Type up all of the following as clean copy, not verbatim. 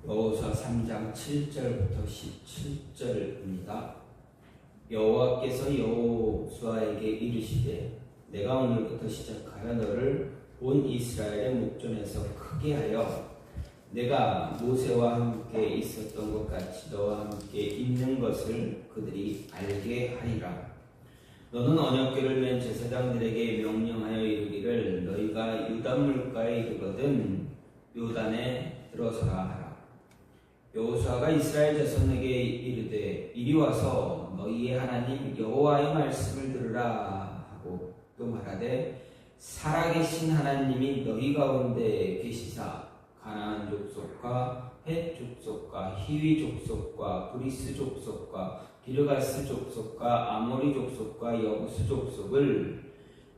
여호수아 3장 7절부터 17절입니다. 여호와께서 여호수아에게 이르시되 내가 오늘부터 시작하여 너를 온 이스라엘의 목전에서 크게 하여 내가 모세와 함께 있었던 것 같이 너와 함께 있는 것을 그들이 알게 하리라. 너는 언약궤를 맨 제사장들에게 명령하여 이르기를 너희가 요단 물가에 이르거든 요단에 들어서라 하라. 여호수아가 이스라엘 자손에게 이르되 이리 와서 너희의 하나님 여호와의 말씀을 들으라 하고 또 말하되 살아계신 하나님이 너희 가운데 계시사 가나안 족속과 헷 족속과 히위 족속과 브리스 족속과 기르가스 족속과 아모리 족속과 여부스 족속을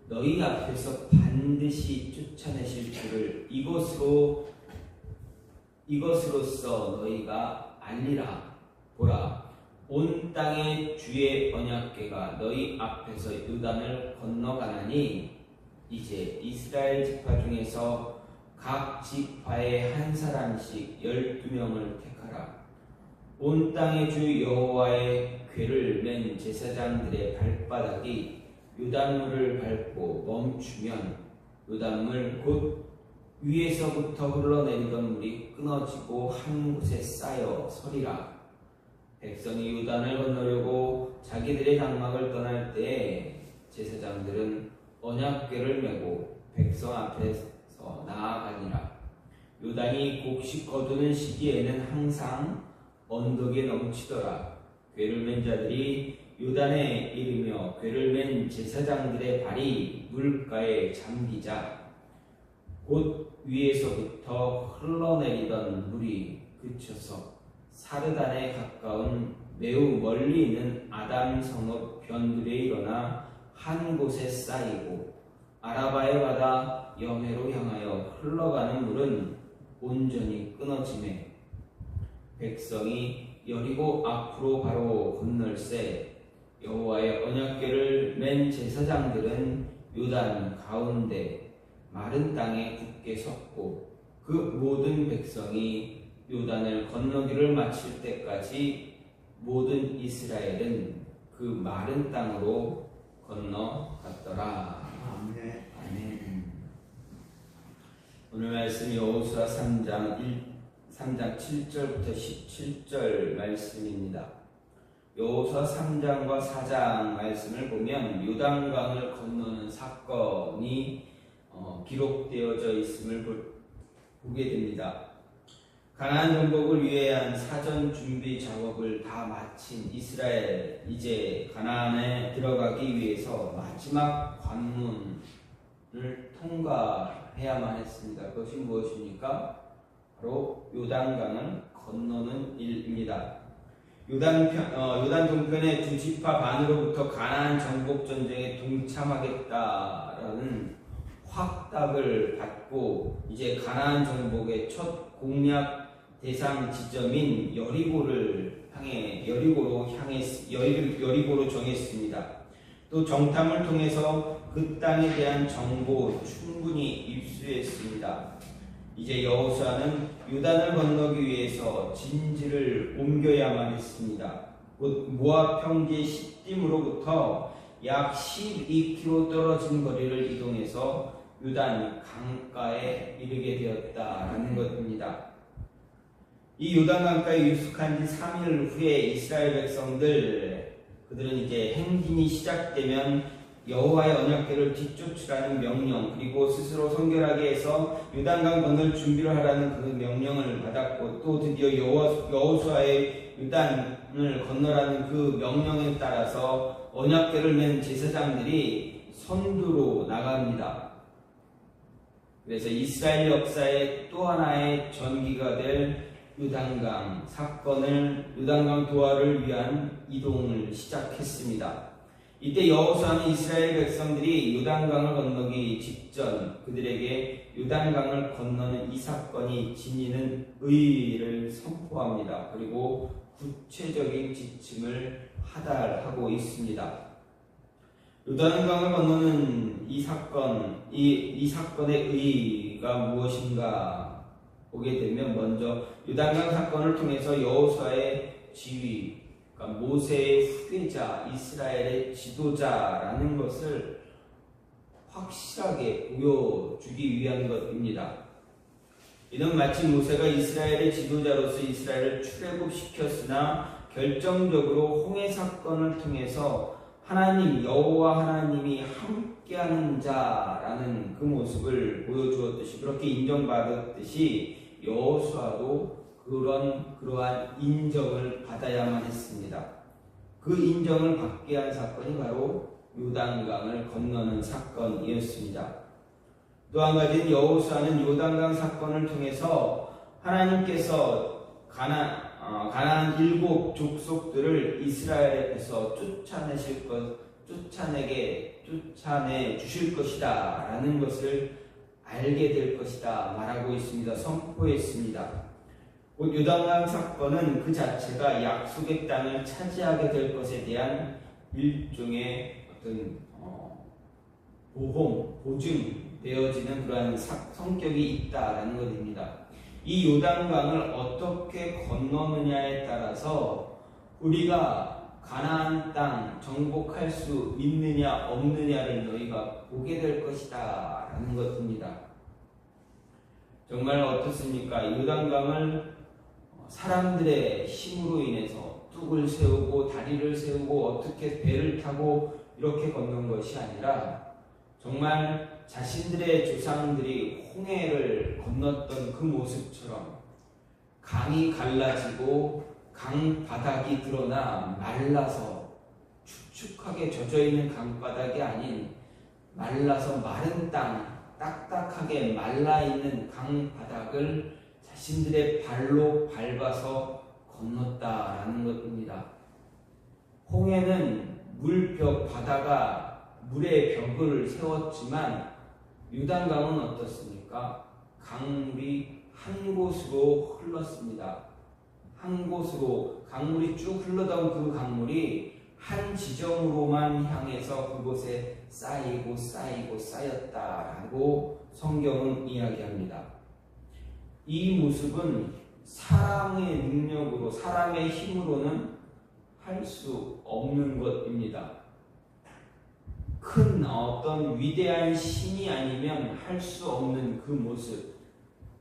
너희 앞에서 반드시 쫓아내실 줄을 이것으로써 너희가 알리라. 보라, 온 땅의 주의 언약궤가 너희 앞에서 요단을 건너가나니 이제 이스라엘 지파 중에서 각 지파에 한 사람씩 12명을 택하라. 온 땅의 주 여호와의 궤를 맨 제사장들의 발바닥이 요단물을 밟고 멈추면 요단물 곧 위에서부터 흘러내리던 물이 끊어지고 한 곳에 쌓여 서리라. 백성이 요단을 건너려고 자기들의 장막을 떠날 때에 제사장들은 언약궤를 메고 백성 앞에서 나아가니라. 요단이 곡식 거두는 시기에는 항상 언덕에 넘치더라. 궤를 맨 자들이 요단에 이르며 궤를 맨 제사장들의 발이 물가에 잠기자 곧 위에서부터 흘러내리던 물이 그쳐서 사르단에 가까운 매우 멀리 있는 아담 성읍 변들에 일어나 한 곳에 쌓이고 아라바의 바다 여메로 향하여 흘러가는 물은 온전히 끊어지매 백성이 여리고 앞으로 바로 건널세 여호와의 언약궤를 맨 제사장들은 요단 가운데 마른 땅에 굳게 섰고 그 모든 백성이 요단을 건너기를 마칠 때까지 모든 이스라엘은 그 마른 땅으로 건너갔더라. 아멘. 오늘 말씀 여호수아 3장 7절부터 17절 말씀입니다. 여호수아 3장과 4장 말씀을 보면 요단강을 건너는 사건이 기록되어져 있음을 보게 됩니다. 가나안 정복을 위한 사전 준비 작업을 다 마친 이스라엘, 이제 가나안에 들어가기 위해서 마지막 관문을 통과해야만 했습니다. 그것이 무엇입니까? 바로 요단강을 건너는 일입니다. 요단 동편의 두 지파 반으로부터 가나안 정복 전쟁에 동참하겠다라는 확답을 받고 이제 가나안 정복의 첫 공략 대상 지점인 여리고로 정했습니다. 또 정탐을 통해서 그 땅에 대한 정보 충분히 입수했습니다. 이제 여호수아는 요단을 건너기 위해서 진지를 옮겨야만 했습니다. 곧 모압 평지 시딤으로부터 약 12km 떨어진 거리를 이동해서 요단 강가에 이르게 되었다라는 것입니다. 이 요단 강가에 유숙한 지 3일 후에 이스라엘 그들은 이제 행진이 시작되면 여호와의 언약궤를 뒤쫓으라는 명령, 그리고 스스로 성결하게 해서 요단강 건널 준비를 하라는 그 명령을 받았고, 또 드디어 여호수아의 요단을 건너라는 그 명령에 따라서 언약궤를 맨 제사장들이 선두로 나갑니다. 그래서 이스라엘 역사의 또 하나의 전기가 될 요단강 사건을, 요단강 도하를 위한 이동을 시작했습니다. 이때 여호수아는 이스라엘 백성들이 요단강을 건너기 직전 그들에게 요단강을 건너는 이 사건이 지니는 의의를 선포합니다. 그리고 구체적인 지침을 하달하고 있습니다. 요단강을 건너는 이 사건의 의의가 무엇인가 보게 되면 먼저 요단강 사건을 통해서 여호수아의 지위, 그러니까 모세의 후계자, 이스라엘의 지도자라는 것을 확실하게 보여주기 위한 것입니다. 이는 마치 모세가 이스라엘의 지도자로서 이스라엘을 출애굽시켰으나 결정적으로 홍해 사건을 통해서 하나님 여호와 하나님이 함께하는 자라는 그 모습을 보여주었듯이, 그렇게 인정받았듯이 여호수아도 그러한 인정을 받아야만 했습니다. 그 인정을 받게 한 사건이 바로 요단강을 건너는 사건이었습니다. 또 한 가지는 여호수아는 요단강 사건을 통해서 하나님께서 가나안 7 족속들을 이스라엘 앞에서 쫓아내 주실 것이다 라는 것을 알게 될 것이다 말하고 있습니다. 선포했습니다. 곧 요단강 사건은 그 자체가 약속의 땅을 차지하게 될 것에 대한 일종의 어떤 보증되어지는 그러한 성격이 있다라는 것입니다. 이 요단강을 어떻게 건너느냐에 따라서 우리가 가나안 땅 정복할 수 있느냐 없느냐를 너희가 보게 될 것이다 라는 것입니다. 정말 어떻습니까? 요단강을 사람들의 힘으로 인해서 뚝을 세우고 다리를 세우고 어떻게 배를 타고 이렇게 건넌 것이 아니라 정말 자신들의 조상들이 홍해를 건넜던 그 모습처럼 강이 갈라지고 강 바닥이 드러나 말라서 축축하게 젖어있는 강바닥이 아닌 말라서 마른 땅, 딱딱하게 말라있는 강 바닥을 자신들의 발로 밟아서 건넜다라는 것입니다. 홍해는 물벽 바다가 물의 벽을 세웠지만 요단강은 어떻습니까? 강물이 한 곳으로 흘렀습니다. 한 곳으로 강물이 쭉 흘러던 그 강물이 한 지점으로만 향해서 그곳에 쌓였다라고 성경은 이야기합니다. 이 모습은 사람의 능력으로, 사람의 힘으로는 할 수 없는 것입니다. 큰 어떤 위대한 신이 아니면 할 수 없는 그 모습,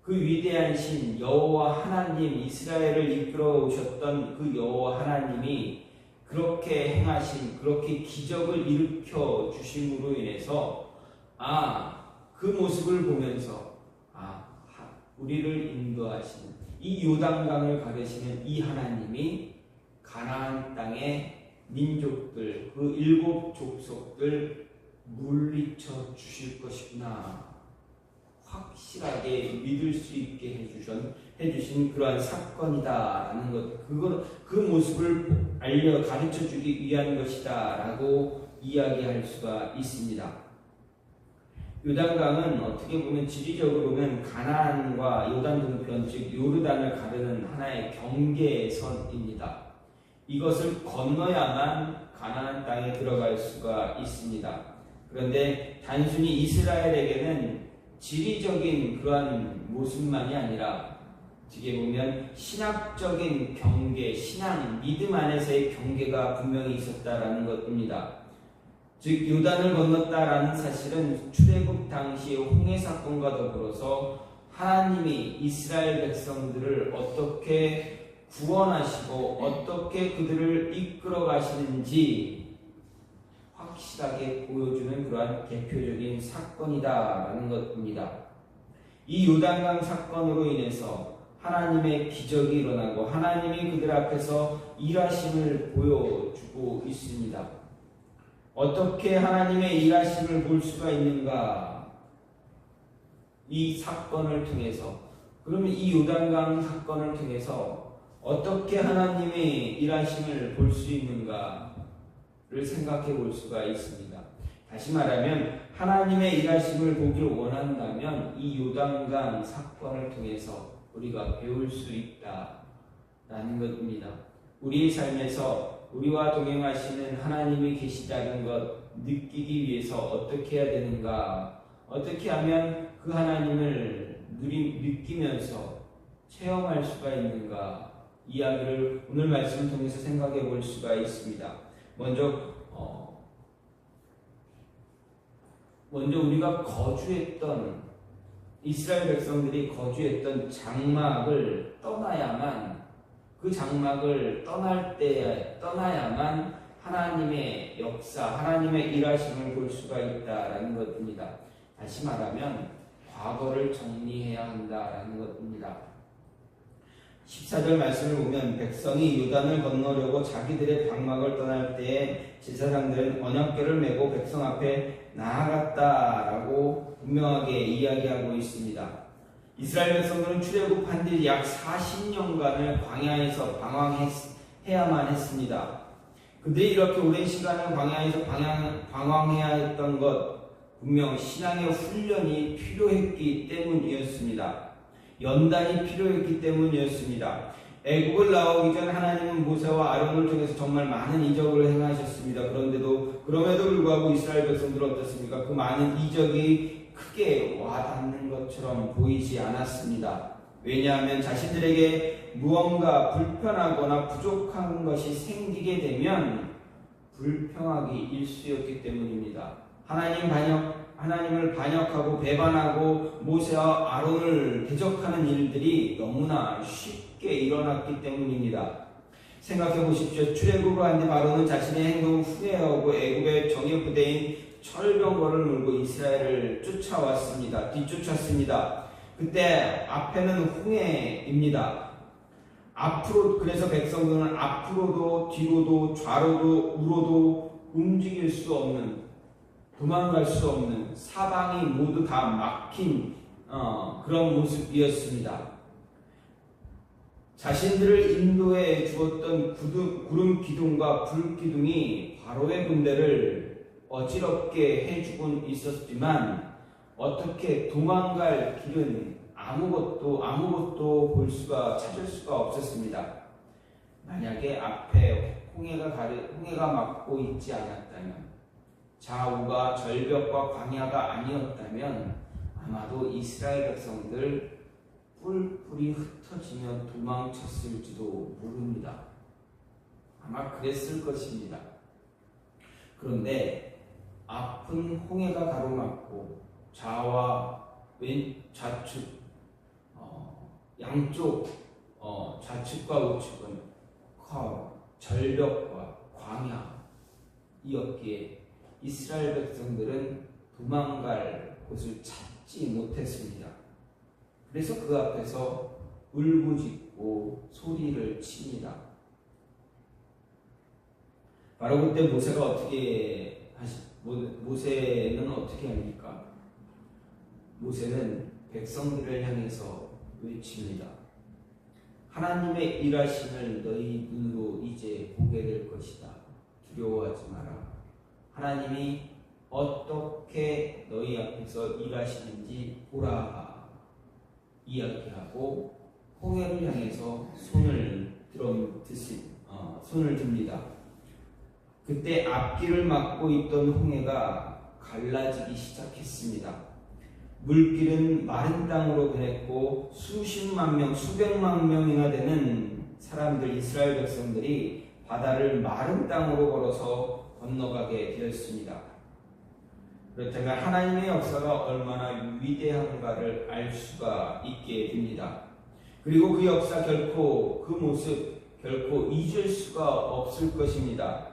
그 위대한 신 여호와 하나님, 이스라엘을 이끌어 오셨던 그 여호와 하나님이 그렇게 행하신, 그렇게 기적을 일으켜 주심으로 인해서 그 모습을 보면서 우리를 인도하시는 이 요단강을 가르시는 이 하나님이 가나안 땅의 민족들, 그 7 족속들 물리쳐 주실 것이구나 확실하게 믿을 수 있게 해주신 그러한 사건이다라는 것, 그 모습을 가르쳐 주기 위한 것이다라고 이야기할 수가 있습니다. 요단강은 어떻게 보면 지리적으로는 가나안과 요단 동편, 즉 요르단을 가르는 하나의 경계선입니다. 이것을 건너야만 가나안 땅에 들어갈 수가 있습니다. 그런데 단순히 이스라엘에게는 지리적인 그러한 모습만이 아니라 어떻게 보면 신학적인 경계, 신앙, 믿음 안에서의 경계가 분명히 있었다라는 것입니다. 즉 요단을 건넜다라는 사실은 출애굽 당시의 홍해 사건과 더불어서 하나님이 이스라엘 백성들을 어떻게 구원하시고 어떻게 그들을 이끌어 가시는지 확실하게 보여주는 그러한 대표적인 사건이다라는 것입니다. 이 요단강 사건으로 인해서 하나님의 기적이 일어나고 하나님이 그들 앞에서 일하심을 보여주고 있습니다. 어떻게 하나님의 일하심을 볼 수가 있는가? 이 사건을 통해서. 그러면 이 요단강 사건을 통해서 어떻게 하나님의 일하심을 볼 수 있는가를 생각해 볼 수가 있습니다. 다시 말하면 하나님의 일하심을 보기를 원한다면 이 요단강 사건을 통해서 우리가 배울 수 있다라는 것입니다. 우리의 삶에서 우리와 동행하시는 하나님이 계시다는 것 느끼기 위해서 어떻게 해야 되는가? 어떻게 하면 그 하나님을 느끼면서 체험할 수가 있는가 이야기를 오늘 말씀을 통해서 생각해 볼 수가 있습니다. 먼저 우리가 거주했던 이스라엘 백성들이 거주했던 장막을 떠나야만 그 장막을 떠나야만 하나님의 역사, 하나님의 일하심을 볼 수가 있다라는 것입니다. 다시 말하면 과거를 정리해야 한다라는 것입니다. 14절 말씀을 보면 백성이 요단을 건너려고 자기들의 방막을 떠날 때에 제사장들은 언약궤를 메고 백성 앞에 나아갔다라고 분명하게 이야기하고 있습니다. 이스라엘 백성들은 출애굽한 뒤 약 40년간을 광야에서 방황해야만 했습니다. 그들이 이렇게 오랜 시간을 광야에서 방황해야 했던 것 분명 신앙의 훈련이 필요했기 때문이었습니다. 연단이 필요했기 때문이었습니다. 애국을 나오기 전 하나님은 모세와 아론을 통해서 정말 많은 이적을 행하셨습니다. 그럼에도 불구하고 이스라엘 백성들은 어떻습니까? 그 많은 이적이 크게 와닿는 것처럼 보이지 않았습니다. 왜냐하면 자신들에게 무언가 불편하거나 부족한 것이 생기게 되면 불평하기 일쑤였기 때문입니다. 하나님을 반역하고 배반하고 모세와 아론을 대적하는 일들이 너무나 쉽게 일어났기 때문입니다. 생각해 보십시오. 출애굽을 한 뒤 아론은 자신의 행동을 후회하고 애굽의 정예 부대인 철병거를 물고 이스라엘을 뒤쫓았습니다. 그때 앞에는 홍해입니다. 그래서 백성들은 앞으로도 뒤로도 좌로도 우로도 움직일 수 없는, 도망갈 수 없는, 사방이 모두 다 막힌 그런 모습이었습니다. 자신들을 인도해 주었던 구름 기둥과 불 기둥이 바로의 군대를 어지럽게 해주곤 있었지만 어떻게 도망갈 길은 아무것도 찾을 수가 없었습니다. 만약에 앞에 홍해가 막고 있지 않았다면, 좌우가 절벽과 광야가 아니었다면 아마도 이스라엘 백성들 뿔뿔이 흩어지며 도망쳤을지도 모릅니다. 아마 그랬을 것입니다. 그런데 앞은 홍해가 가로막고 좌와 좌측 양쪽 좌측과 우측은 절벽과 광야이었기에 이스라엘 백성들은 도망갈 곳을 찾지 못했습니다. 그래서 그 앞에서 울부짖고 소리를 칩니다. 바로 그때 모세는 어떻게 합니까? 모세는 백성들을 향해서 외칩니다. 하나님의 일하심을 너희 눈으로 이제 보게 될 것이다. 두려워하지 마라. 하나님이 어떻게 너희 앞에서 일하시는지 보라 이야기하고 홍해를 향해서 손을 듭니다. 그때 앞길을 막고 있던 홍해가 갈라지기 시작했습니다. 물길은 마른 땅으로 변했고 수백만 명이나 되는 사람들, 이스라엘 백성들이 바다를 마른 땅으로 걸어서 건너가게 되었습니다. 그렇다면 하나님의 역사가 얼마나 위대한가를 알 수가 있게 됩니다. 그리고 그 역사 그 모습 결코 잊을 수가 없을 것입니다.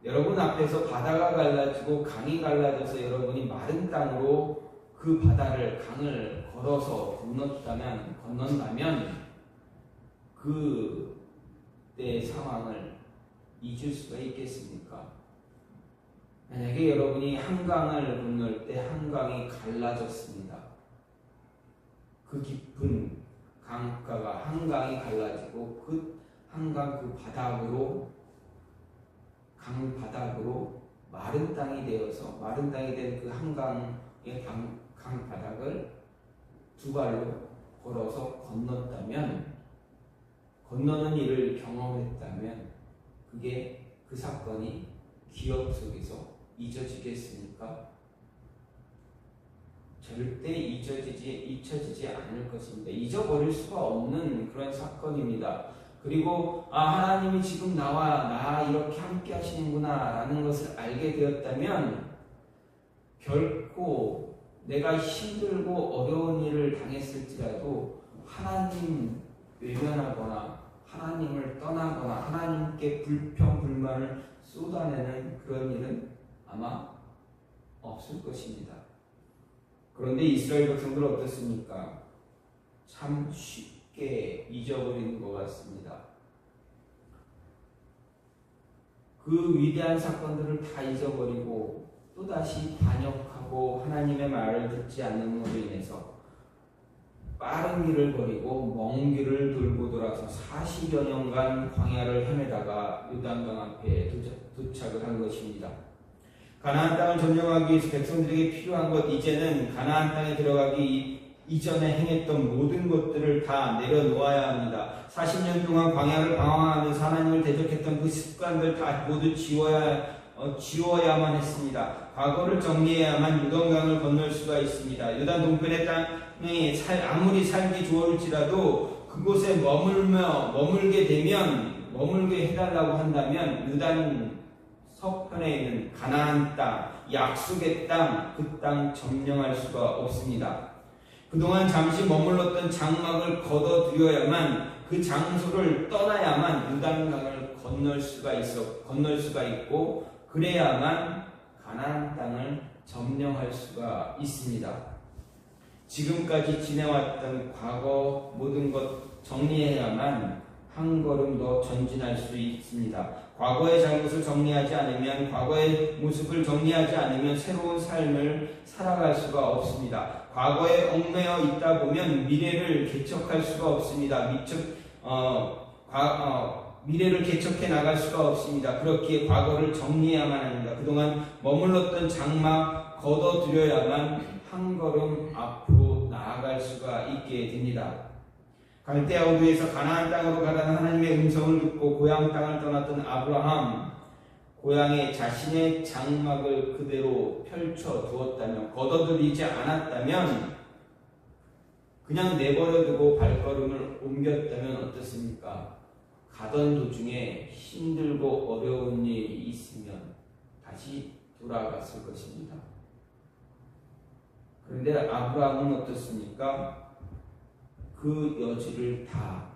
여러분 앞에서 바다가 갈라지고 강이 갈라져서 여러분이 마른 땅으로 그 강을 걸어서 건넌다면 그때 상황을 잊을 수가 있겠습니까? 만약에 여러분이 한강을 건널 때 한강이 갈라졌습니다. 그 깊은 강가가 한강이 갈라지고 그 한강 강 바닥으로 마른 땅이 되어서 마른 땅이 된 그 한강의 강 바닥을 두 발로 걸어서 건너는 일을 경험했다면 그 사건이 기억 속에서 잊어지겠습니까? 절대 잊혀지지 않을 것입니다. 잊어버릴 수가 없는 그런 사건입니다. 그리고 하나님이 지금 나 이렇게 함께 하시는구나 라는 것을 알게 되었다면 결코 내가 힘들고 어려운 일을 당했을지라도 하나님 외면하거나 하나님을 떠나거나 하나님께 불평 불만을 쏟아내는 그런 일은 아마 없을 것입니다. 그런데 이스라엘 백성들 어떻습니까? 참 쉽게 잊어버리는 것 같습니다. 그 위대한 사건들을 다 잊어버리고 또다시 반역하고 하나님의 말을 듣지 않는으로 인해서 빠른 길을 버리고 먼 길을 돌고 돌아서 40여 년간 광야를 헤매다가 요단강 앞에 도착을 한 것입니다. 가나안 땅을 점령하기 위해서 백성들에게 필요한 것, 이제는 가나안 땅에 들어가기 이전에 행했던 모든 것들을 다 내려놓아야 합니다. 40년 동안 광야를 방황하면서 하나님을 대적했던 그 습관들 다 모두 지워야만 했습니다. 과거를 정리해야만 요단강을 건널 수가 있습니다. 요단 동편의 땅에 아무리 살기 좋을지라도 그곳에 머물게 해달라고 한다면 요단 서편에 있는 가나안 땅, 약속의 땅, 그 땅 점령할 수가 없습니다. 그동안 잠시 머물렀던 장막을 걷어들여야만, 그 장소를 떠나야만 요단강을 건널 수가 있고, 그래야만 가나안 땅을 점령할 수가 있습니다. 지금까지 지내왔던 과거 모든 것 정리해야만 한 걸음 더 전진할 수 있습니다. 과거의 잘못을 정리하지 않으면, 과거의 모습을 정리하지 않으면 새로운 삶을 살아갈 수가 없습니다. 과거에 얽매여 있다 보면 미래를 개척할 수가 없습니다. 미래를 개척해 나갈 수가 없습니다. 그렇기에 과거를 정리해야만 합니다. 그동안 머물렀던 장막 걷어들여야만 한 걸음 앞으로 나아갈 수가 있게 됩니다. 갈대아 우르에서 가나안 땅으로 가라는 하나님의 음성을 듣고 고향 땅을 떠났던 아브라함, 고향에 자신의 장막을 그대로 펼쳐 두었다면, 걷어들이지 않았다면, 그냥 내버려두고 발걸음을 옮겼다면 어떻습니까? 가던 도중에 힘들고 어려운 일이 있으면 다시 돌아갔을 것입니다. 그런데 아브라함은 어떻습니까? 그 여지를 다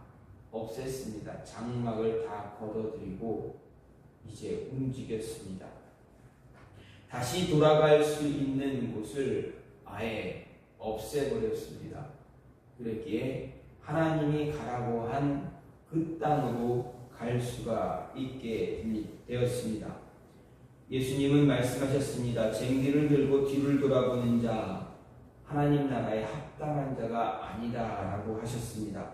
없앴습니다. 장막을 다 걷어들이고 이제 움직였습니다. 다시 돌아갈 수 있는 곳을 아예 없애버렸습니다. 그랬기에 하나님이 가라고 한 그 땅으로 갈 수가 있게 되었습니다. 예수님은 말씀하셨습니다. 쟁기를 들고 뒤를 돌아보는 자, 하나님 나라에 합당한 자가 아니다 라고 하셨습니다.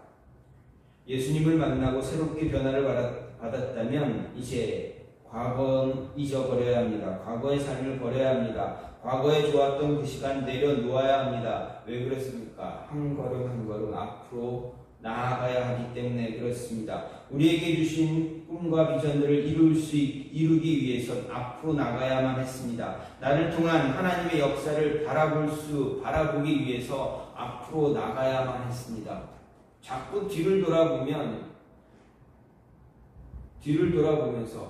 예수님을 만나고 새롭게 변화를 받았다면 이제 과거는 잊어버려야 합니다. 과거의 삶을 버려야 합니다. 과거에 좋았던 그 시간 내려놓아야 합니다. 왜 그렇습니까? 한 걸음 한 걸음 앞으로 나아가야 하기 때문에 그렇습니다. 우리에게 주신 꿈과 비전들을 이루기 위해선 앞으로 나가야만 했습니다. 나를 통한 하나님의 역사를 바라보기 위해서 앞으로 나가야만 했습니다. 자꾸 뒤를 돌아보면서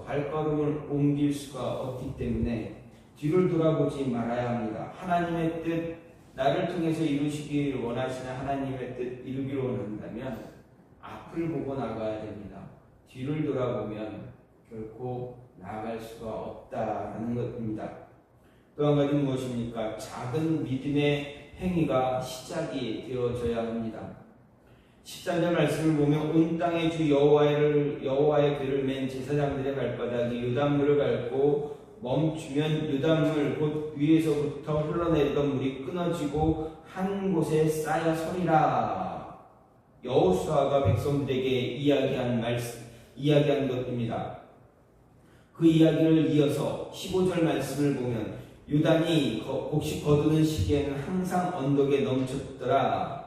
발걸음을 옮길 수가 없기 때문에 뒤를 돌아보지 말아야 합니다. 하나님의 뜻, 나를 통해서 이루시기를 원하시는 하나님의 뜻 이루기를 원한다면 앞을 보고 나가야 됩니다. 뒤를 돌아보면 결코 나아갈 수가 없다라는 것입니다. 또 한 가지 무엇입니까? 작은 믿음의 행위가 시작이 되어져야 합니다. 13절 말씀을 보면 온 땅의 주 여호와의 궤를 맨 제사장들의 발바닥이 요단물을 밟고 멈추면 요단물 곧 위에서부터 흘러내리던 물이 끊어지고 한 곳에 쌓여 서리라. 여호수아가 백성들에게 이야기한 것입니다. 그 이야기를 이어서 15절 말씀을 보면 요단이 곡식 거두는 시기에는 항상 언덕에 넘쳤더라.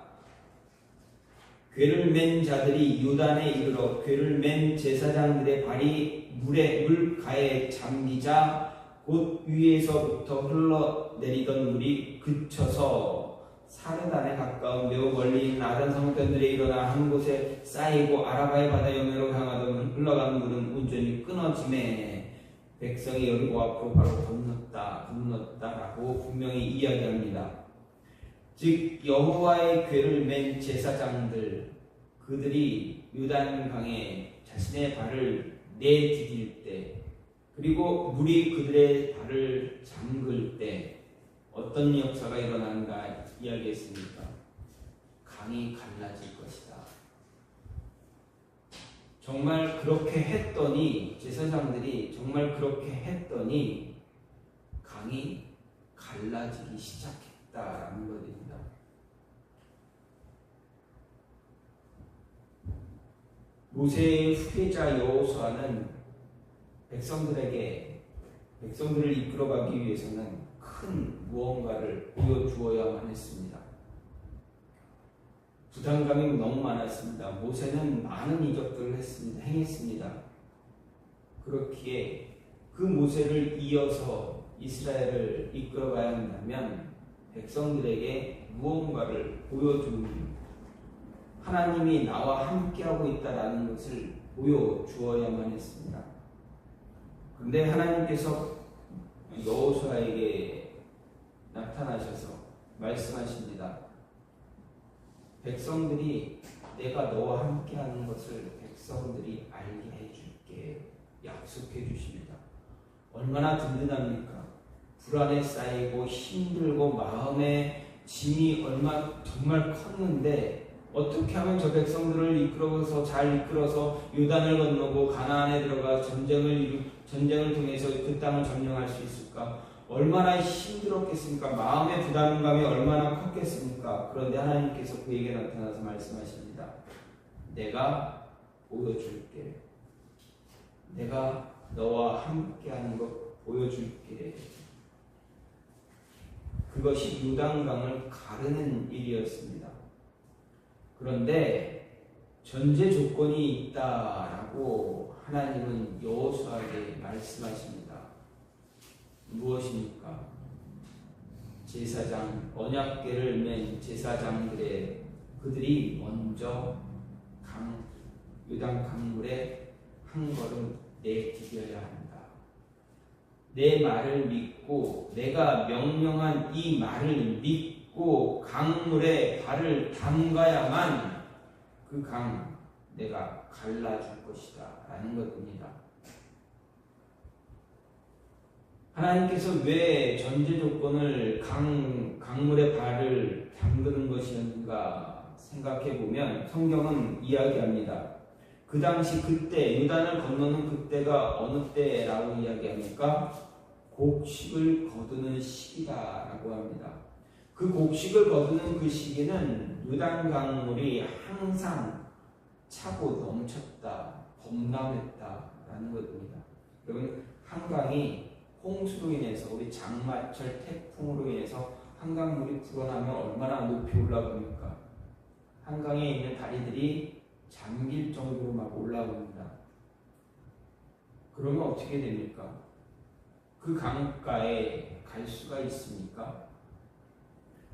궤를 맨 자들이 요단에 이르러 궤를 맨 제사장들의 발이 물가에 잠기자 곧 위에서부터 흘러내리던 물이 그쳐서 사르단에 가까운 매우 멀리 있는 아단 성편들에 일어나 한 곳에 쌓이고 아라바의 바다 옆으로 향하던 흘러가는 물은 온전히 끊어짐에 백성이 여리고 앞으로 바로 건넜다라고 분명히 이야기합니다. 즉 여호와의 궤를 맨 제사장들 그들이 요단강에 자신의 발을 내디딜 때 그리고 물이 그들의 발을 잠글 때 어떤 역사가 일어나는가 이야기했습니까? 강이 갈라질 것이다. 정말 그렇게 했더니 제사장들이 정말 그렇게 했더니 강이 갈라지기 시작했다라는 것입니다. 모세의 후계자 여호수아는 백성들을 이끌어가기 위해서는 큰 무언가를 보여주어야만 했습니다. 부담감이 너무 많았습니다. 모세는 많은 이적들을 행했습니다. 그렇기에 그 모세를 이어서 이스라엘을 이끌어가야 한다면 백성들에게 무언가를 보여주는 하나님이 나와 함께하고 있다는 것을 보여주어야만 했습니다. 그런데 하나님께서 여호수아에게 나타나셔서 말씀하십니다. 백성들이 내가 너와 함께하는 것을 백성들이 알게 해줄게 약속해 주십니다. 얼마나 든든합니까? 불안에 쌓이고 힘들고 마음의 짐이 정말 컸는데 어떻게 하면 저 백성들을 잘 이끌어서 요단을 건너고 가나안에 들어가 전쟁을 통해서 그 땅을 점령할 수 있을까? 얼마나 힘들었겠습니까? 마음의 부담감이 얼마나 컸겠습니까? 그런데 하나님께서 그에게 나타나서 말씀하십니다. 내가 보여줄게. 내가 너와 함께하는 것 보여줄게. 그것이 요단강을 가르는 일이었습니다. 그런데 전제 조건이 있다라고 하나님은 여호수아에게 말씀하십니다. 무엇입니까? 제사장, 언약궤를 맨 제사장들의 그들이 먼저 요단 강물에 한 걸음 내디뎌야 한다. 내 말을 믿고 내가 명령한 이 말을 믿고 강물에 발을 담가야만 그 강 내가 갈라줄 것이다 라는 것입니다. 하나님께서 왜 전제 조건을 강물에 발을 담그는 것이었는가 생각해 보면 성경은 이야기합니다. 그 당시 그때 요단을 건너는 그때가 어느 때라고 이야기합니까? 곡식을 거두는 시기다라고 합니다. 그 곡식을 거두는 그 시기는 요단 강물이 항상 차고 넘쳤다, 범람했다라는 것입니다. 여러분 한강이 홍수로 인해서 우리 장마철 태풍으로 인해서 한강물이 불어나면 얼마나 높이 올라갑니까? 한강에 있는 다리들이 잠길 정도로 막 올라옵니다. 그러면 어떻게 됩니까? 그 강가에 갈 수가 있습니까?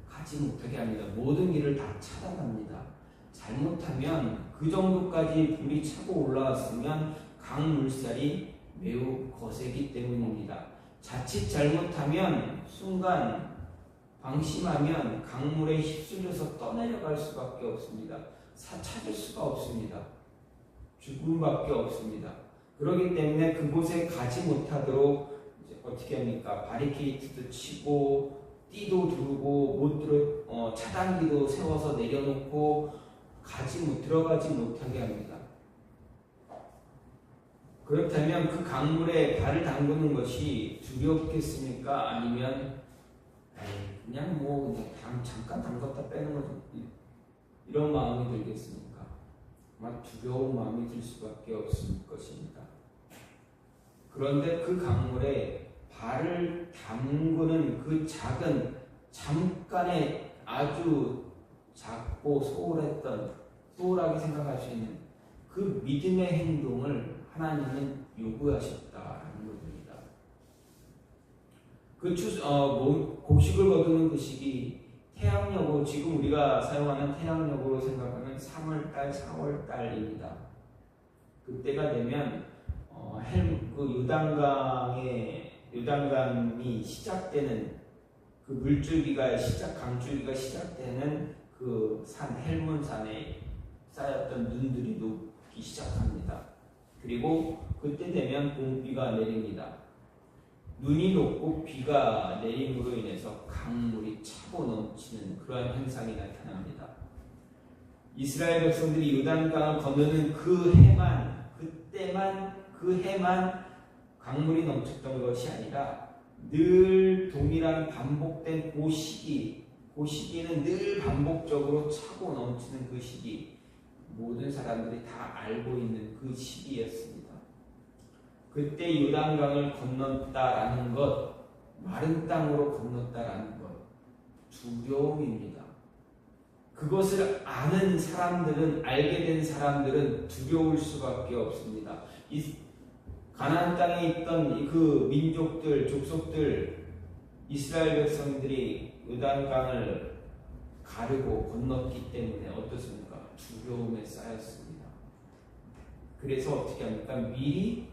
가지 못하게 합니다. 모든 길을 다 차단합니다. 잘못하면 그 정도까지 불이 차고 올라왔으면 강물살이 매우 거세기 때문입니다. 자칫 잘못하면 순간 방심하면 강물에 휩쓸려서 떠내려갈 수밖에 없습니다. 찾을 수가 없습니다. 죽음밖에 없습니다. 그렇기 때문에 그곳에 가지 못하도록 이제 어떻게 합니까? 바리케이트도 치고 띠도 두르고 차단기도 세워서 내려놓고 들어가지 못하게 합니다. 그렇다면 그 강물에 발을 담그는 것이 두렵겠습니까? 아니면 그냥 잠깐 담갔다 빼는 것 이런 마음이 들겠습니까? 아마 두려운 마음이 들 수밖에 없을 것입니다. 그런데 그 강물에 발을 담그는 그 작은 잠깐의 아주 작고 소홀하게 생각할 수 있는 그 믿음의 행동을 하나님은 요구하셨다라는 것입니다. 곡식을 거두는 그 시기 태양여고, 지금 우리가 사용하는 태양여고로 생각하면 3월달, 4월달입니다. 그때가 되면 그 요단강이 시작되는 그 물줄기가 강줄기가 시작되는 그 산 헬몬산에 쌓였던 눈들이 녹기 시작합니다. 그리고 그때 되면 봄비가 내립니다. 눈이 녹고 비가 내림으로 인해서 강물이 차고 넘치는 그러한 현상이 나타납니다. 이스라엘 백성들이 요단강을 건너는 그 해만 강물이 넘쳤던 것이 아니라 늘 동일한 반복된 그 시기는 늘 반복적으로 차고 넘치는 그 시기, 모든 사람들이 다 알고 있는 그 시기였습니다. 그때 요단강을 건넜다라는 것, 마른 땅으로 건넜다라는 것, 두려움입니다. 그것을 아는 사람들은, 알게 된 사람들은 두려울 수밖에 없습니다. 가나안 땅에 있던 그 민족들, 족속들, 이스라엘 백성들이 요단강을 가르고 건넜기 때문에 어떻습니까? 두려움에 쌓였습니다. 그래서 어떻게 합니까? 미리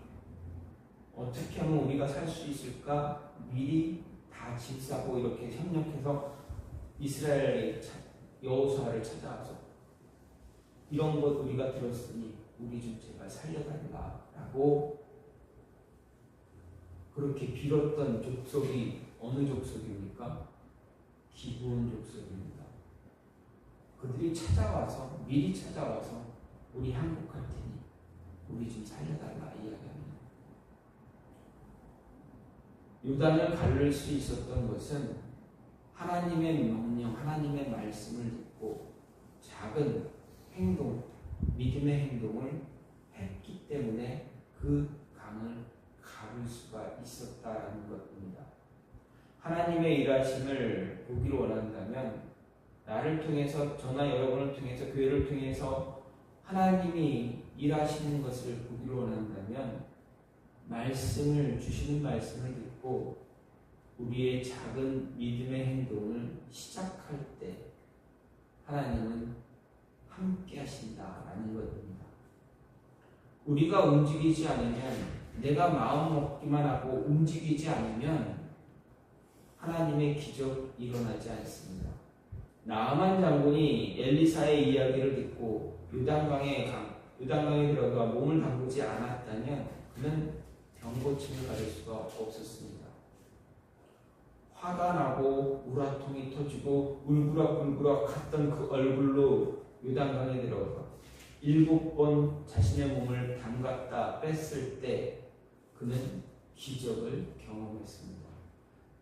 어떻게 하면 우리가 살 수 있을까? 미리 다 집 사고 이렇게 협력해서 이스라엘의 여호수아를 찾아와서 이런 것 우리가 들었으니 우리 좀 제발 살려달라라고 그렇게 빌었던 족속이 어느 족속입니까? 기브온 족속입니다. 그들이 미리 찾아와서 우리 항복할 테니 우리 좀 살려달라 이야기합니다. 요단을 가를 수 있었던 것은 하나님의 명령, 하나님의 말씀을 듣고 작은 행동, 믿음의 행동을 했기 때문에 그 강을 가를 수가 있었다는 것입니다. 하나님의 일하심을 보기를 원한다면 나를 통해서, 저나 여러분을 통해서, 교회를 통해서 하나님이 일하시는 것을 보기를 원한다면 주시는 말씀을 듣고 우리의 작은 믿음의 행동을 시작할 때 하나님은 함께 하신다라는 것입니다. 우리가 움직이지 않으면, 내가 마음 먹기만 하고 움직이지 않으면 하나님의 기적 일어나지 않습니다. 나아만 장군이 엘리사의 이야기를 듣고 요단강에 들어가 몸을 담그지 않았다면 그는 병고침을 받을 수가 없었습니다. 화가 나고 우라통이 터지고 울그락불그락 갔던 그 얼굴로 요단강에 들어가 7번 자신의 몸을 담갔다 뺐을 때 그는 기적을 경험했습니다.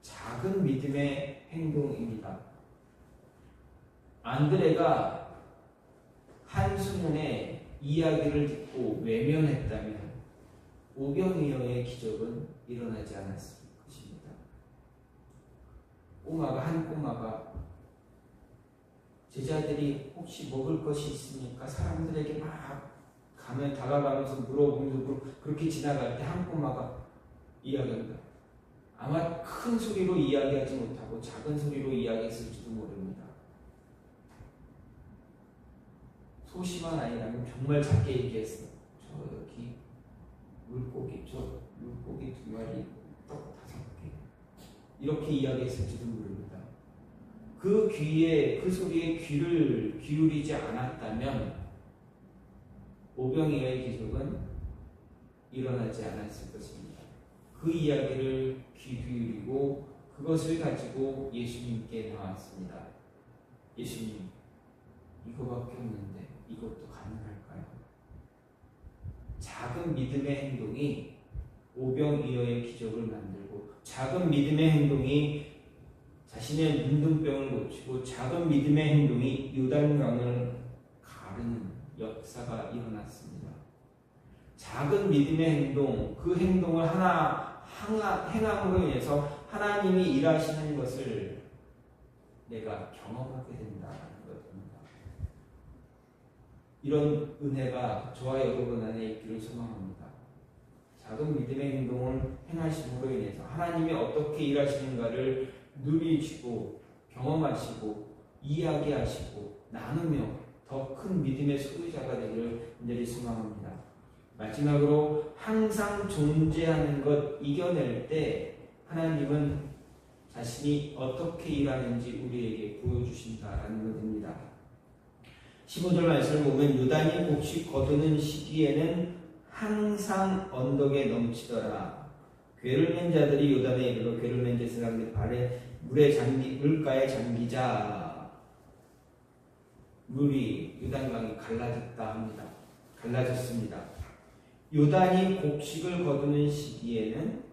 작은 믿음의 행동입니다. 안드레가 한수년의 이야기를 듣고 외면했다면 오병이어의 기적은 일어나지 않았을 것입니다. 한 꼬마가 제자들이 혹시 먹을 것이 있습니까? 사람들에게 막 다가가면서 물어보면서 그렇게 지나갈 때 한 꼬마가 이야기합니다. 아마 큰 소리로 이야기하지 못하고 작은 소리로 이야기했을지도 모릅니다. 소심한 아이라면 정말 작게 얘기했어요. 여기 물고기 2마리, 떡 5개. 이렇게 이야기했을지도 모릅니다. 그 소리에 귀를 기울이지 않았다면 오병이어의 기적은 일어나지 않았을 것입니다. 그 이야기를 귀 기울이고 그것을 가지고 예수님께 나왔습니다. 예수님, 이거밖에 없는데 이것도 가능할까요? 작은 믿음의 행동이 오병이어의 기적을 만들고, 작은 믿음의 행동이 자신의 문둥병을 고치고, 작은 믿음의 행동이 요단강을 가르는 역사가 일어났습니다. 작은 믿음의 행동, 그 행동을 행함으로 인해서 하나님이 일하시는 것을 내가 경험하게 된다는 것입니다. 이런 은혜가 저와 여러분 안에 있기를 소망합니다. 작은 믿음의 행동을 행하심으로 인해서 하나님이 어떻게 일하시는가를 누리시고 경험하시고 이야기하시고 나누며 더 큰 믿음의 소유자가 되기를 간절히 소망합니다. 마지막으로 항상 존재하는 것 이겨낼 때 하나님은 자신이 어떻게 일하는지 우리에게 보여주신다라는 것입니다. 15절 말씀을 보면 요단이 곡식 거두는 시기에는 항상 언덕에 넘치더라. 궤를 맨 자들이 요단에 이르러 궤를 맨 제사장들이 발에 물가에 잠기자. 물이 요단강이 갈라졌다 합니다. 갈라졌습니다. 요단이 곡식을 거두는 시기에는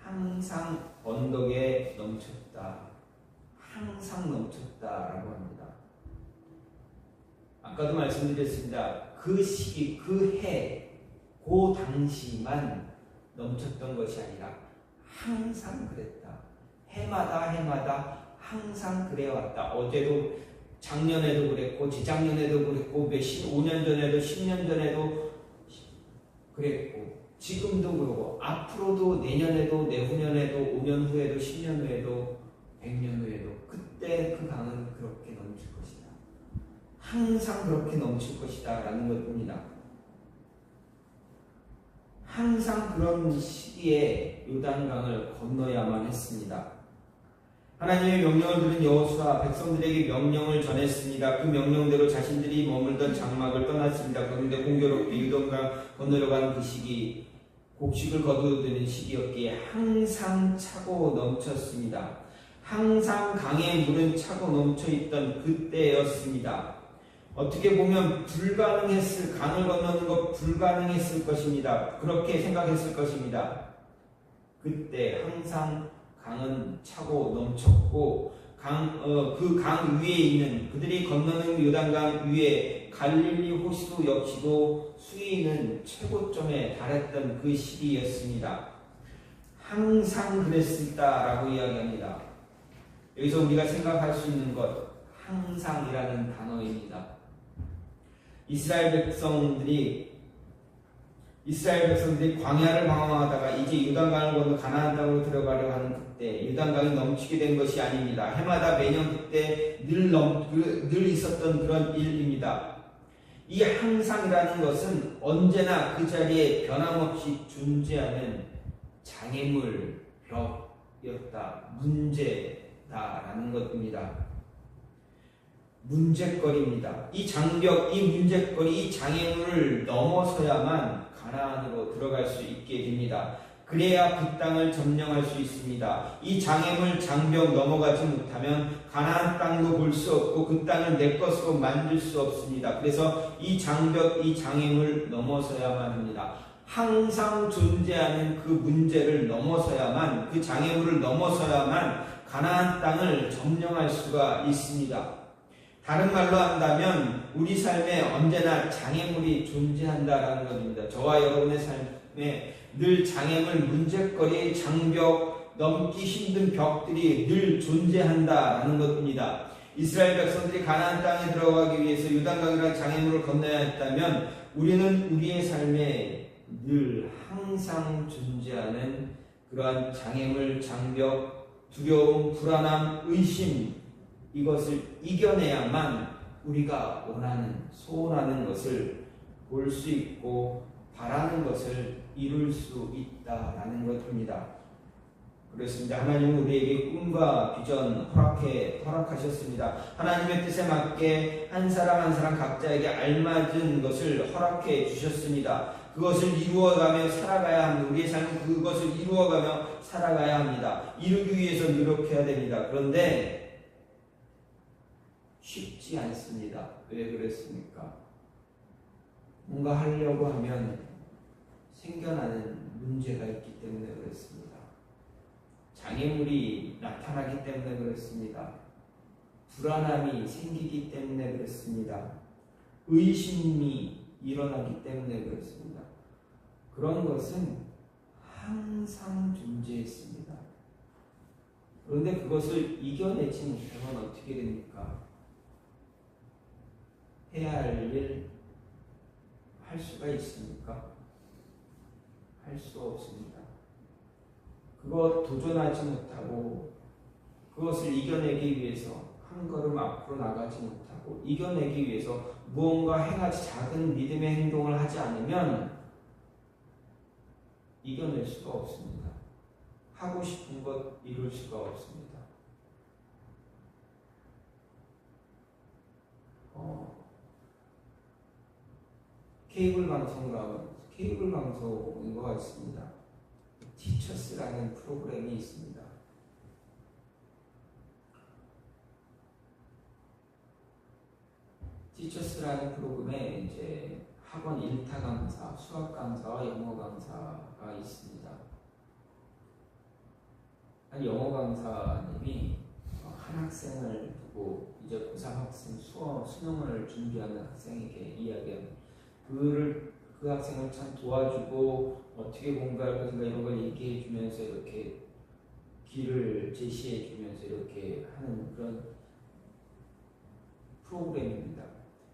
항상 언덕에 넘쳤다. 항상 넘쳤다라고 합니다. 아까도 말씀드렸습니다. 그 시기, 그 해, 그 당시만 넘쳤던 것이 아니라 항상 그랬다. 해마다 항상 그래왔다. 어제도 작년에도 그랬고 지작년에도 그랬고 5년 전에도 10년 전에도 그랬고 지금도 그러고 앞으로도 내년에도 내후년에도 5년 후에도 10년 후에도 100년 후에도 그때 그 강은 그렇게 넘칠 것이다. 항상 그렇게 넘칠 것이다 라는 것입니다. 항상 그런 시기에 요단강을 건너야만 했습니다. 하나님의 명령을 들은 여호수아 백성들에게 명령을 전했습니다. 그 명령대로 자신들이 머물던 장막을 떠났습니다. 그런데 공교롭게 요단강 건너려가는 그 시기 곡식을 거두는 시기였기에 항상 차고 넘쳤습니다. 항상 강의 물은 차고 넘쳐있던 그때였습니다. 어떻게 보면 강을 건너는 것 불가능했을 것입니다. 그렇게 생각했을 것입니다. 그때 항상 강은 차고 넘쳤고 그 강 위에 있는 그들이 건너는 요단강 위에 갈릴리 호수 역시도 수위는 최고점에 달했던 그 시기였습니다. 항상 그랬었다라고 이야기합니다. 여기서 우리가 생각할 수 있는 것 항상이라는 단어입니다. 이스라엘 백성들이 광야를 방황하다가 이제 요단강을 건너 가나안 땅으로 들어가려 하는 그때 요단강이 넘치게 된 것이 아닙니다. 해마다 매년 그때 늘 있었던 그런 일입니다. 이 항상이라는 것은 언제나 그 자리에 변함없이 존재하는 장애물, 벽이었다, 문제다라는 것입니다. 문제거리입니다. 이 장벽, 이 문제거리, 이 장애물을 넘어서야만 가나안으로 들어갈 수 있게 됩니다. 그래야 그 땅을 점령할 수 있습니다. 이 장애물, 장벽 넘어가지 못하면 가나안 땅도 볼 수 없고 그 땅을 내 것으로 만들 수 없습니다. 그래서 이 장벽, 이 장애물 넘어서야만 합니다. 항상 존재하는 그 문제를 넘어서야만, 그 장애물을 넘어서야만 가나안 땅을 점령할 수가 있습니다. 다른 말로 한다면 우리 삶에 언제나 장애물이 존재한다라는 것입니다. 저와 여러분의 삶에 늘 장애물, 문제거리, 장벽, 넘기 힘든 벽들이 늘 존재한다라는 것입니다. 이스라엘 백성들이 가나안 땅에 들어가기 위해서 요단강이라는 장애물을 건너야 했다면 우리는 우리의 삶에 늘 항상 존재하는 그러한 장애물, 장벽, 두려움, 불안함, 의심 이것을 이겨내야만 우리가 원하는, 소원하는 것을 볼 수 있고 바라는 것을 이룰 수 있다라는 것입니다. 그렇습니다. 하나님은 우리에게 꿈과 비전 허락하셨습니다. 하나님의 뜻에 맞게 한 사람 한 사람 각자에게 알맞은 것을 허락해 주셨습니다. 그것을 이루어가며 살아가야 합니다. 우리의 삶은 그것을 이루어가며 살아가야 합니다. 이루기 위해서 노력해야 됩니다. 그런데 쉽지 않습니다. 왜 그랬습니까? 뭔가 하려고 하면 생겨나는 문제가 있기 때문에 그렇습니다. 장애물이 나타나기 때문에 그렇습니다. 불안함이 생기기 때문에 그렇습니다. 의심이 일어나기 때문에 그렇습니다. 그런 것은 항상 존재했습니다. 그런데 그것을 이겨내지 못하면 어떻게 됩니까? 해야 할 일 할 수가 있습니까? 할 수 없습니다. 그것 도전하지 못하고 그것을 이겨내기 위해서 한 걸음 앞으로 나가지 못하고 이겨내기 위해서 무언가 행하지 작은 믿음의 행동을 하지 않으면 이겨낼 수가 없습니다. 하고 싶은 것 이룰 수가 없습니다. 케이블 방송인 것 같습니다. 티처스라는 프로그램이 있습니다. 티처스라는 프로그램에 이제 학원 1타 강사, 수학 강사와 영어 강사가 있습니다. 한 영어 강사님이 한 학생을 두고 이제 고3 학생 수능을 준비하는 학생에게 이야기합니다. 그 학생을 참 도와주고 어떻게 공부할 것인가 이런 걸 얘기해 주면서 이렇게 길을 제시해 주면서 이렇게 하는 그런 프로그램입니다.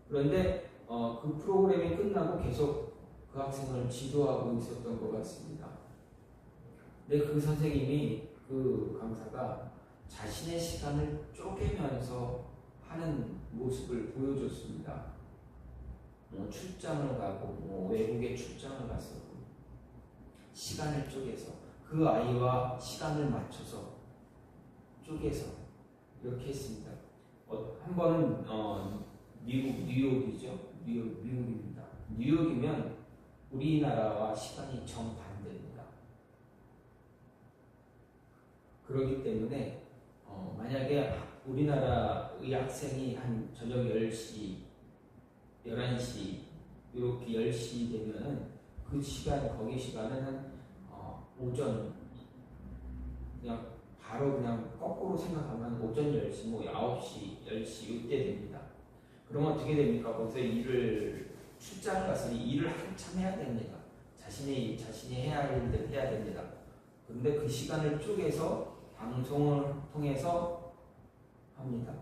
그런데 그 프로그램이 끝나고 계속 그 학생을 지도하고 있었던 것 같습니다. 근데 그 선생님이 그 강사가 자신의 시간을 쪼개면서 하는 모습을 보여줬습니다. 출장을 가고 외국에 출장을 갔었고 시간을 쪼개서 그 아이와 시간을 맞춰서 쪼개서 이렇게 했습니다. 한 번은 뉴욕이죠. 미국입니다. 뉴욕이면 우리나라와 시간이 정반대입니다. 그렇기 때문에 만약에 우리나라의 학생이 한 저녁 10시 11시 이렇게 10시 되면은 그 시간 거기 시간은 한 오전 그냥 바로 그냥 거꾸로 생각하면 오전 10시 뭐 9시 10시 이때 됩니다. 그러면 어떻게 됩니까? 거기서 출장을 가서 일을 한참 해야 됩니다. 자신이 해야 할 일들 해야 됩니다. 그런데 그 시간을 쪼개서 방송을 통해서 합니다.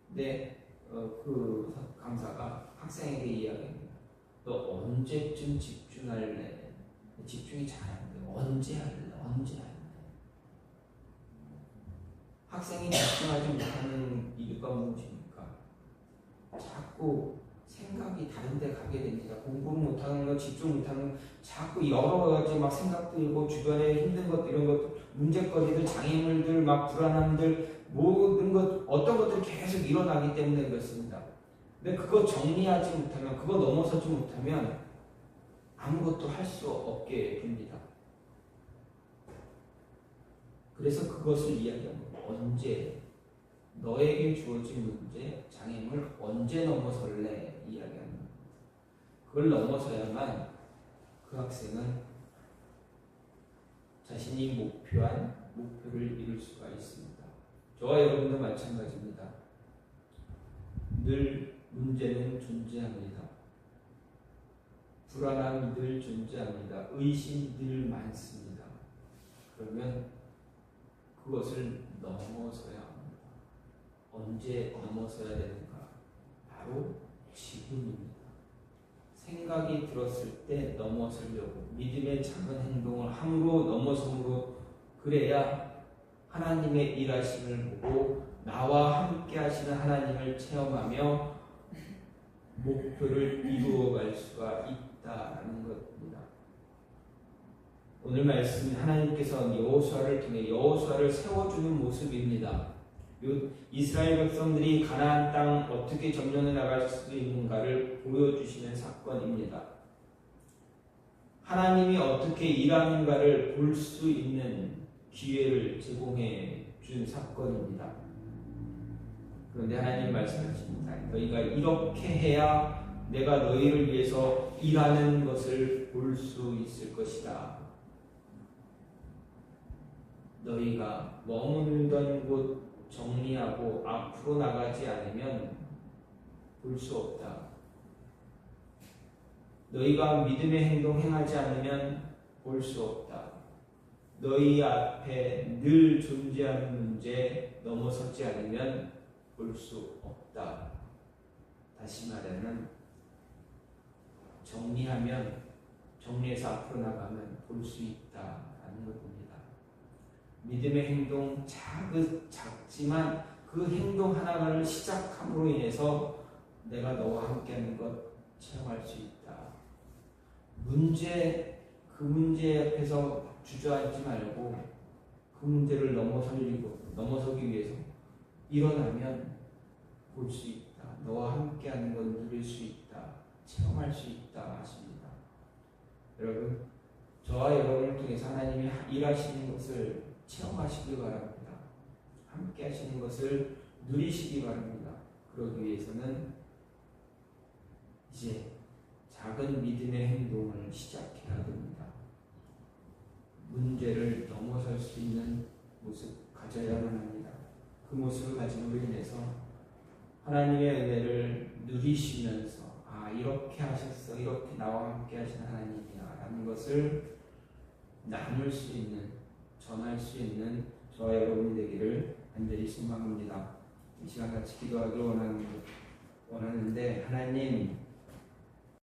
근데 그 강사가 학생에게 이야기합니다. 너 언제쯤 집중할래? 집중이 잘 안 돼. 언제 할래? 학생이 집중하지 못하는 이유가 무엇입니까? 자꾸 생각이 다른 데 가게 됩니다. 공부 못하는 거, 집중 못하는 거, 자꾸 여러 가지 막 생각 들고 주변에 힘든 것, 이런 것, 문제거리들, 장애물들, 막 불안함들, 모든 것, 어떤 것들이 계속 일어나기 때문에 그렇습니다. 근데 그거 정리하지 못하면, 그거 넘어서지 못하면 아무것도 할 수 없게 됩니다. 그래서 그것을 이야기합니다. 언제 너에게 주어진 문제, 장애물 언제 넘어설래? 이야기합니다. 그걸 넘어서야만 그 학생은 자신이 목표한 목표를 이룰 수가 있습니다. 저와 여러분도 마찬가지입니다. 늘 문제는 존재합니다. 불안함이 늘 존재합니다. 의심이 늘 많습니다. 그러면 그것을 넘어서야 합니다. 언제 넘어서야 되는가? 바로 지금입니다. 생각이 들었을 때 넘어서려고 믿음의 작은 행동을 함으로 넘어섬으로 그래야 하나님의 일하심을 보고 나와 함께 하시는 하나님을 체험하며 목표를 이루어갈 수가 있다는 것입니다. 오늘 말씀 하나님께서 여호수아를 통해 여호수아를 세워주는 모습입니다. 이스라엘 백성들이 가나안 땅 어떻게 점령해 나갈 수 있는가를 보여주시는 사건입니다. 하나님이 어떻게 일하는가를 볼 수 있는 기회를 제공해 준 사건입니다. 그런데 하나님 말씀하십니다. 너희가 이렇게 해야 내가 너희를 위해서 일하는 것을 볼 수 있을 것이다. 너희가 머물던 곳 정리하고 앞으로 나가지 않으면 볼 수 없다. 너희가 믿음의 행동 행하지 않으면 볼 수 없다. 너희 앞에 늘 존재하는 문제 넘어서지 않으면 볼 수 없다. 다시 말하면 정리해서 앞으로 나가면 볼 수 있다라는 것입니다. 믿음의 행동 작지만 그 행동 하나를 시작함으로 인해서 내가 너와 함께하는 것 체험할 수 있다. 그 문제 앞에서 주저앉지 말고 그 문제를 넘어서기 위해서 일어나면 볼 수 있다. 너와 함께하는 것 누릴 수 있다. 체험할 수 있다 하십니다. 여러분, 저와 여러분을 통해서 하나님이 일하시는 것을 체험하시기 바랍니다. 함께 하시는 것을 누리시기 바랍니다. 그러기 위해서는 이제 작은 믿음의 행동을 시작해야 됩니다. 문제를 넘어설 수 있는 모습 가져야만 합니다. 그 모습을 가짐으로 인해서 하나님의 은혜를 누리시면서 이렇게 하셨어, 이렇게 나와 함께 하시는 하나님이야 라는 것을 나눌 수 있는, 전할 수 있는 저와 여러분이 되기를 간절히 소망합니다. 이 시간 같이 기도하기를 원하는데 하나님,